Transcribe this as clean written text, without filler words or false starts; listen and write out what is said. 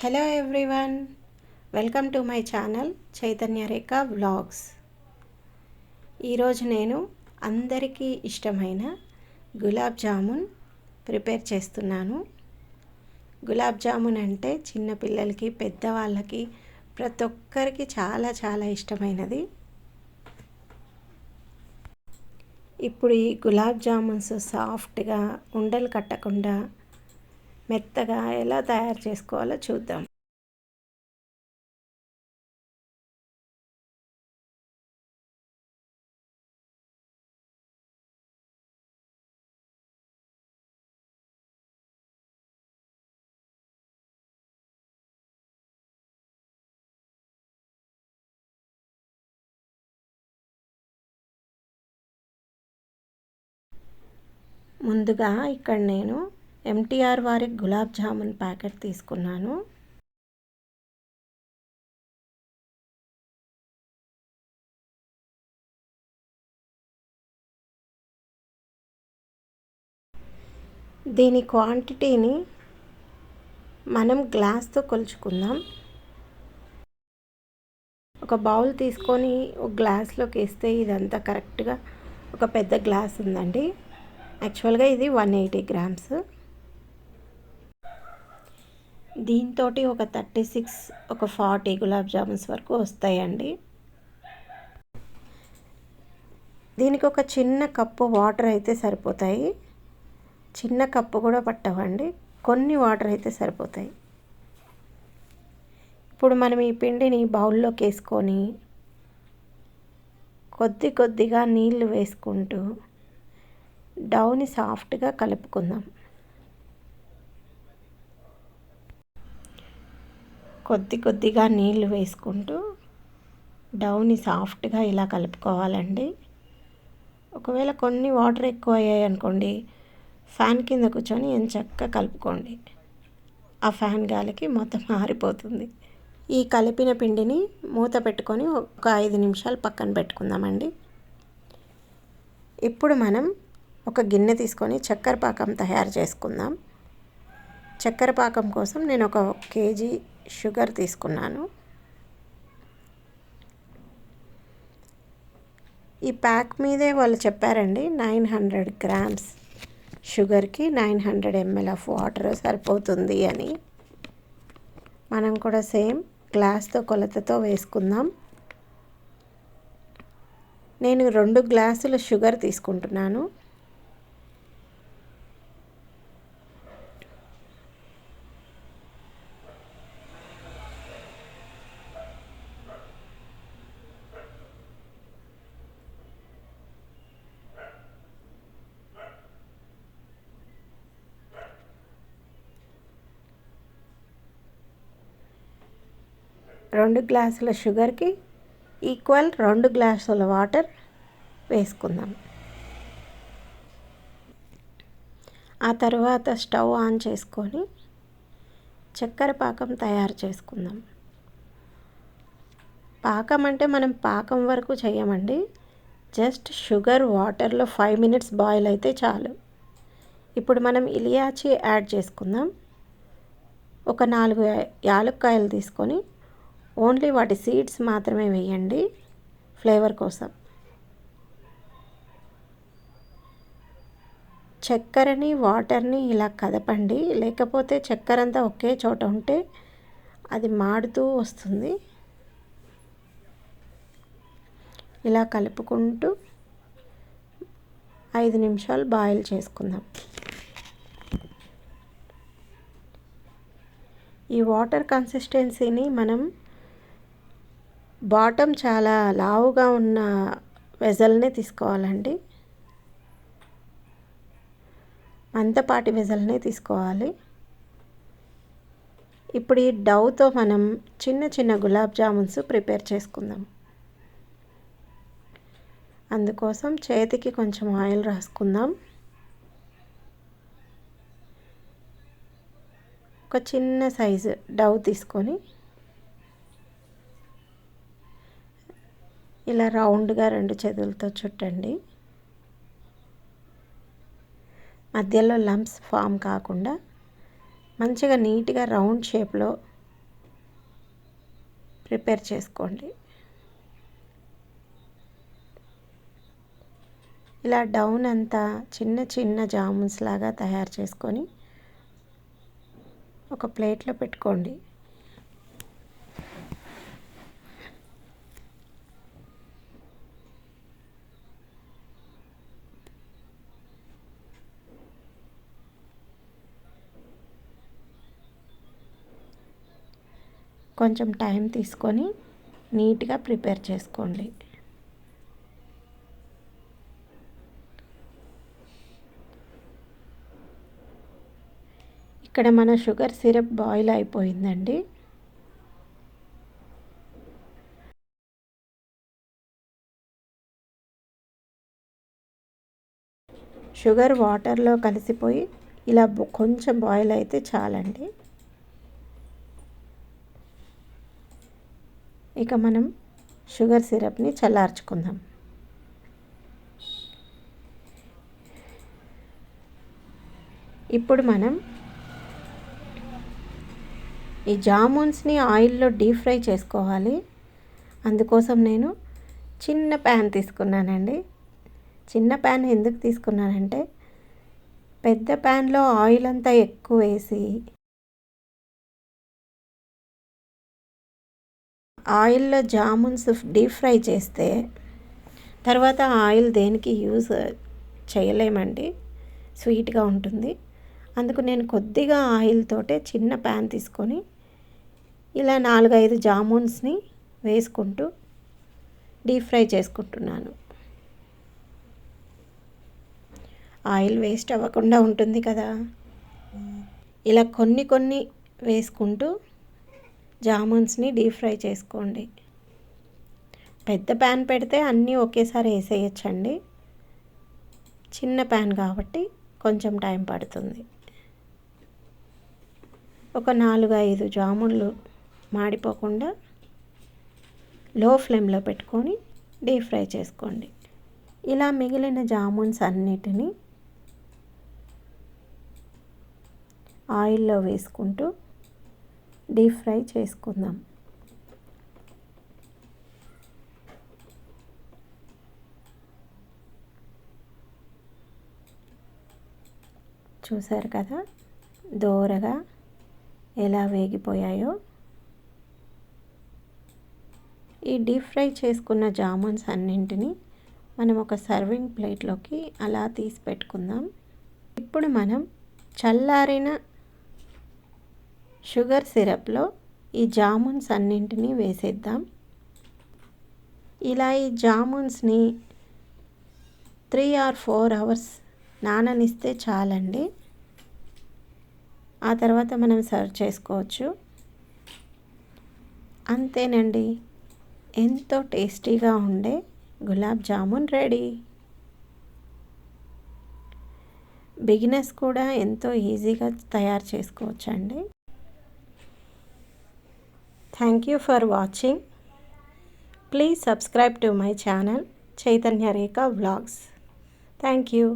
Hello everyone, welcome to my channel Chaitanya Rekha vlogs. ఈరోజు నేను అందరికీ ఇష్టమైన గులాబ్ జామున్ ప్రిపేర్ చేస్తున్నాను. గులాబ్ జామున్ అంటే చిన్నపిల్లలకి పెద్దవాళ్ళకి ప్రతి ఒక్కరికి చాలా చాలా ఇష్టమైనది. ఇప్పుడు ఈ గులాబ్ జామున్స్ సాఫ్ట్గా ఉండలు కట్టకుండా మెత్తగా ఎలా తయారు చేసుకోవాలో చూద్దాం. ముందుగా ఇక్కడ నేను ఎంటీఆర్ వారి గులాబ్ జామున్ ప్యాకెట్ తీసుకున్నాను. దీని క్వాంటిటీని మనం గ్లాస్తో కొలుచుకుందాం. ఒక బౌల్ తీసుకొని ఒక గ్లాస్లోకి వేస్తే ఇదంతా కరెక్ట్గా ఒక పెద్ద గ్లాస్ ఉందండి. యాక్చువల్గా ఇది 180 గ్రామ్స్. దీంతో ఒక 36 ఒక 40 గులాబ్ జామున్స్ వరకు వస్తాయండి. దీనికి ఒక చిన్న కప్పు వాటర్ అయితే సరిపోతాయి. చిన్న కప్పు కూడా పట్టవండి, కొన్ని వాటర్ అయితే సరిపోతాయి. ఇప్పుడు మనం ఈ పిండిని బౌల్లోకి వేసుకొని కొద్ది కొద్దిగా నీళ్లు వేసుకుంటూ డౌని సాఫ్ట్గా కలుపుకుందాం. కొద్ది కొద్దిగా నీళ్లు వేసుకుంటూ డౌని సాఫ్ట్గా ఇలా కలుపుకోవాలండి. ఒకవేళ కొన్ని వాటర్ ఎక్కువ అయ్యాయి అనుకోండి, ఫ్యాన్ కింద కూర్చొని ఎంచక్కా కలుపుకోండి. ఆ ఫ్యాన్ గాలికి మొత్తం ఆరిపోతుంది. ఈ కలిపిన పిండిని మూత పెట్టుకొని ఒక 5 నిమిషాలు పక్కన పెట్టుకుందామండి. ఇప్పుడు మనం ఒక గిన్నె తీసుకొని చక్కెర పాకం తయారు చేసుకుందాం. చక్కెర పాకం కోసం నేను ఒక కేజీ షుగర్ తీసుకున్నాను. ఈ ప్యాక్ మీదే వాళ్ళు చెప్పారండి 900 గ్రామ్స్ షుగర్కి 900 ml ఆఫ్ వాటర్ సరిపోతుంది అని. మనం కూడా సేమ్ గ్లాస్తో కొలతతో వేసుకుందాం. నేను 2 గ్లాసుల షుగర్ తీసుకుంటున్నాను. రెండు గ్లాసుల షుగర్కి ఈక్వల్ 2 గ్లాసుల వాటర్ వేసుకుందాం. ఆ తర్వాత స్టవ్ ఆన్ చేసుకొని చక్కెర పాకం తయారు చేసుకుందాం. పాకం అంటే మనం పాకం వరకు చేయమండి, జస్ట్ షుగర్ వాటర్లో 5 minutes బాయిల్ అయితే చాలు. ఇప్పుడు మనం ఇలియాచి యాడ్ చేసుకుందాం. ఒక 4 యాలక్కాయలు తీసుకొని ఓన్లీ వాటి సీడ్స్ మాత్రమే వేయండి ఫ్లేవర్ కోసం. చక్కెరని వాటర్ని ఇలా కదపండి, లేకపోతే చక్కెర అంతా ఒకే చోట ఉంటే అది మాడుతూ వస్తుంది. ఇలా కలుపుకుంటూ 5 నిమిషాలు బాయిల్ చేసుకుందాం. ఈ వాటర్ కన్సిస్టెన్సీని మనం బాటమ్ చాలా లావుగా ఉన్న వెజల్నే తీసుకోవాలండి, మందపాటి వెజల్నే తీసుకోవాలి. ఇప్పుడు ఈ డౌతో మనం చిన్న చిన్న గులాబ్ జామున్స్ ప్రిపేర్ చేసుకుందాం. అందుకోసం చేతికి కొంచెం ఆయిల్ రాసుకుందాం. ఒక చిన్న సైజు డౌ తీసుకొని ఇలా రౌండ్గా 2 చేతులతో చుట్టండి. మధ్యలో లంప్స్ ఫామ్ కాకుండా మంచిగా నీట్గా రౌండ్ షేప్లో ప్రిపేర్ చేసుకోండి. ఇలా డౌన్ అంతా చిన్న చిన్న జామున్స్ లాగా తయారు చేసుకొని ఒక ప్లేట్లో పెట్టుకోండి. కొంచెం టైం తీసుకొని నీట్గా ప్రిపేర్ చేసుకోండి. ఇక్కడ మన షుగర్ సిరప్ బాయిల్ అయిపోయిందండి. షుగర్ వాటర్లో కలిసిపోయి ఇలా కొంచెం బాయిల్ అయితే చాలండి. ఇక మనం షుగర్ సిరప్ని చల్లార్చుకుందాం. ఇప్పుడు మనం ఈ జామున్స్ని ఆయిల్లో డీప్ ఫ్రై చేసుకోవాలి. అందుకోసం నేను చిన్న ప్యాన్ తీసుకున్నానండి. చిన్న ప్యాన్ ఎందుకు తీసుకున్నానంటే పెద్ద ప్యాన్లో ఆయిల్ అంతా ఎక్కువ వేసి ఆయిల్లో జామున్స్ డీప్ ఫ్రై చేస్తే తర్వాత ఆయిల్ దేనికి యూజ్ చేయలేమండి, స్వీట్గా ఉంటుంది. అందుకు నేను కొద్దిగా ఆయిల్ తోటే చిన్న ప్యాన్ తీసుకొని ఇలా 4-5 జామున్స్ని వేసుకుంటూ డీప్ ఫ్రై చేసుకుంటున్నాను. ఆయిల్ వేస్ట్ అవ్వకుండా ఉంటుంది కదా. ఇలా కొన్ని కొన్ని వేసుకుంటూ జామున్స్ని డీప్ ఫ్రై చేసుకోండి. పెద్ద ప్యాన్ పెడితే అన్నీ ఒకేసారి వేసేయచ్చండి. చిన్న ప్యాన్ కాబట్టి కొంచెం టైం పడుతుంది. ఒక 4-5 జామున్లు మాడిపోకుండా లో ఫ్లేమ్లో పెట్టుకొని డీప్ ఫ్రై చేసుకోండి. ఇలా మిగిలిన జామున్స్ అన్నిటినీ ఆయిల్లో వేసుకుంటూ డీప్ ఫ్రై చేసుకుందాం. చూసారు కదా దోరగా ఎలా వేగిపోయాయో. ఈ డీప్ ఫ్రై చేసుకున్న జామున్స్ అన్నింటినీ మనం ఒక సర్వింగ్ ప్లేట్లోకి అలా తీసి పెట్టుకుందాం. ఇప్పుడు మనం చల్లారిన షుగర్ సిరప్లో ఈ జామున్స్ అన్నింటినీ వేసేద్దాం. ఇలా ఈ జామున్స్ని 3 or 4 hours నాననిస్తే చాలండి. ఆ తర్వాత మనం సర్వ్ చేసుకోవచ్చు. అంతేనండి, ఎంతో టేస్టీగా ఉండే గులాబ్ జామున్ రెడీ. బిగినర్స్ కూడా ఎంతో ఈజీగా తయారు చేసుకోవచ్చండి. Thank you for watching. Please subscribe to my channel Chaitanya Rekha Vlogs. Thank you.